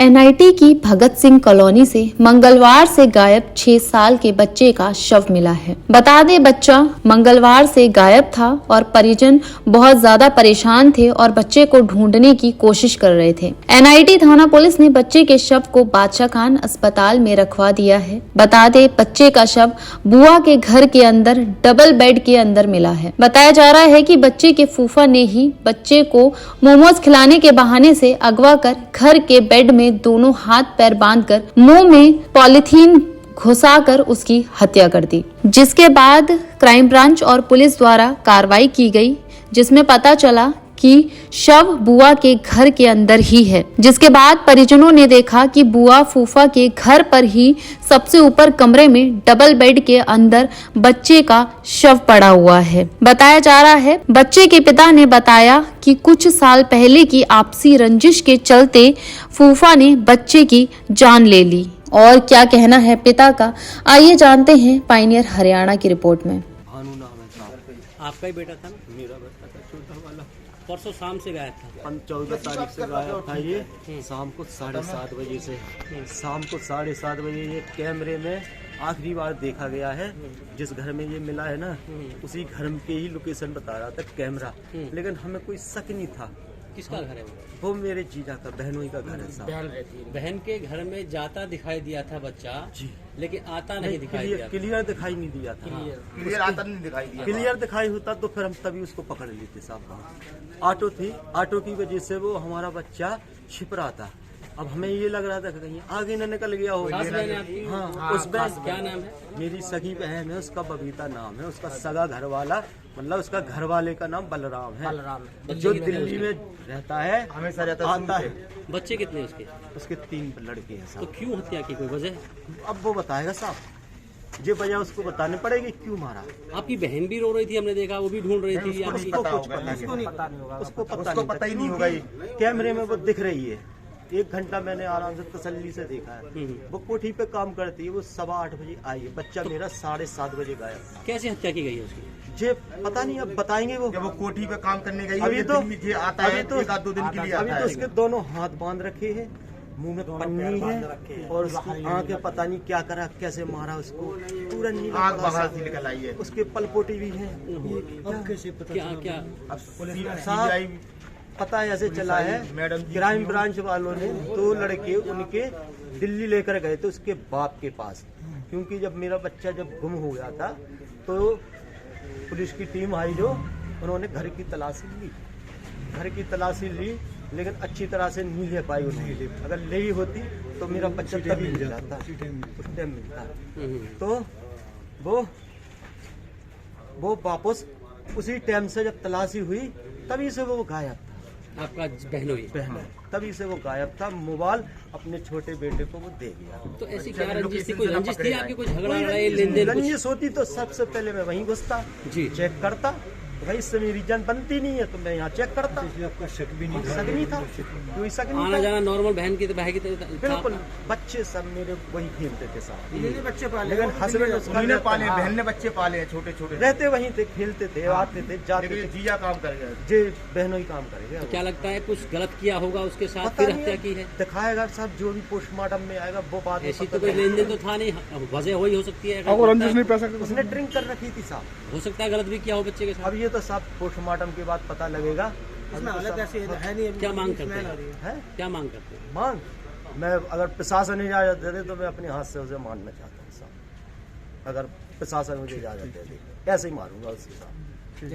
NIT की Bhagat Singh colony से मंगलवार से गायब 6 साल के बच्चे का शव मिला है। बता दें, बच्चा मंगलवार से गायब था और परिजन बहुत ज्यादा परेशान थे और बच्चे को ढूंढने की कोशिश कर रहे थे। एनआईटी थाना पुलिस ने बच्चे के शव को बादशाह खान अस्पताल में रखवा दिया है। बता दें, बच्चे का शव बुआ के घर के अंदर डबल बेड के अंदर मिला है। बताया जा रहा है कि बच्चे के फूफा ने ही बच्चे को मोमोज खिलाने के बहाने से अगवा कर घर के बेड में दोनों हाथ पैर बांधकर मुंह में पॉलिथीन घुसाकर उसकी हत्या कर दी, जिसके बाद क्राइम ब्रांच और पुलिस द्वारा कार्रवाई की गई, जिसमें पता चला कि शव बुआ के घर के अंदर ही है। जिसके बाद परिजनों ने देखा कि बुआ फूफा के घर पर ही सबसे ऊपर कमरे में डबल बेड के अंदर बच्चे का शव पड़ा हुआ है। बताया जा रहा है, बच्चे के पिता ने बताया कि कुछ साल पहले की आपसी रंजिश के चलते फूफा ने बच्चे की जान ले ली। और क्या कहना है पिता का, आइए जानते हैं पायनियर हरियाणा की रिपोर्ट में। आपका ही बेटा था ना? मेरा बेटा था छोटा वाला। परसों शाम से गायब था। 14 तारीख से गायब था ये। शाम को 7:30 बजे से शाम को 7:30 बजे ये कैमरे में आखिरी बार देखा गया है। जिस घर में ये मिला है ना, उसी घर के ही लोकेशन बता रहा था कैमरा, लेकिन हमें कोई शक नहीं था। किसका घर है वो मेरे जीजा का, बहनों का घर है साहब। बहन के घर में जाता दिखाई दिया था बच्चा जी, लेकिन आता नहीं दिखाई दिया। क्लियर दिखाई नहीं दिया था। क्लियर आता नहीं दिखाई दिया। क्लियर दिखाई होता तो फिर हम तभी उसको पकड़ लेते साहब। ऑटो थी, ऑटो की वजह से वो हमारा बच्चा छिप रहा था। अब हमें ये लग रहा था कि कहीं आगे न निकल गया हो। हाँ, उस बहन क्या नाम है? मेरी सगी बहन है, उसका बबीता नाम है। उसका सगा घर वाला, मतलब उसका घर वाले का नाम बलराम है, जो दिल्ली में रहता है, हमेशा रहता आता है। बच्चे कितने उसके? उसके 3 लड़के हैं तो साहब। क्यों हत्या की, कोई वजह? अब वो बताएगा साहब, ये वजह उसको बताने पड़ेगी क्यों मारा। आपकी बहन भी रो रही थी, हमने देखा, वो भी ढूंढ रही थी। उसको पता ही नहीं होगा। कैमरे में वो दिख रही है। 1 घंटा मैंने आराम से तसल्ली से देखा है। वो कोठी पे काम करती है। वो 7:15 बजे आई है। बच्चा मेरा 7:30 बजे गायब था। कैसे हत्या की गई है उसकी? जे पता नहीं, अब बताएंगे वो। जब वो कोठी पे काम करने गई अभी तो ये आता है, एक आध 2 दिन के लिए अभी आता तो है। उसके दोनों हाथ बांध रखे हैं, मुंह में पन्नी है और उसकी आंखें पता नहीं क्या करा, कैसे मारा उसको, पूरा नीला आग बाहर से निकल आई है। उसके पलपोटी भी है। क्या साहब पता ऐसे चला है, क्राइम ब्रांच वालों ने 2 लड़के उनके दिल्ली लेकर गए थे उसके बाप के पास, क्योंकि जब मेरा बच्चा जब गुम हो गया था तो पुलिस की टीम आई, जो उन्होंने घर की तलाशी ली, लेकिन अच्छी तरह से नहीं ले पाई उन्होंने। अगर ले ही होती तो मेरा बच्चा तभी मिल जाता, उस टाइम मिलता। तो वो वापस उसी टाइम से जब तलाशी हुई तभी से वो गायब था। आपका बहन तभी से वो गायब था। मोबाइल अपने छोटे बेटे को वो दे गया। तो ऐसी क्या रंजिश थी? कोई रंजिश थी आपकी? कोई झगड़ा लड़ाई लेन देन? रंजिश होती तो सबसे पहले मैं वहीं घुसता जी, चेक करता। भाई इससे मेरी जान बनती नहीं है तो मैं यहाँ चेक करता। आपका शक भी नहीं था, कोई शक नहीं। आना जाना नॉर्मल बहन की बहन की बिल्कुल। बच्चे सब मेरे वही खेलते थे साथ। बच्चे पाले, लेकिन हस्बैंड उसने पाले, बहन ने बच्चे पाले हैं, छोटे छोटे रहते वहीं थे, खेलते थे, आते थे, जाते थे। जीजा काम कर गया, जे बहनों ही काम करेगा। क्या लगता है कुछ गलत किया होगा उसके साथ, फिर हत्या की है? दिखाएगा साहब, जो भी पोस्टमार्टम में आएगा वो बात। ऐसी तो कोई लेन देन तो था नहीं, वजह वही हो सकती है। उसने ड्रिंक कर रखी थी साहब, हो सकता है गलत भी किया हो बच्चे के साथ। अब ये तो साहब पोस्टमार्टम के बाद पता लगेगा। क्या मांग करते हैं? क्या मांग करते हैं? मांग मैं अगर प्रशासन इजाजत दे दे तो मैं अपने हाथ से उसे मारना चाहता हूँ साहब। अगर प्रशासन मुझे इजाजत दे दे ऐसे ही मारूंगा उसके साथ।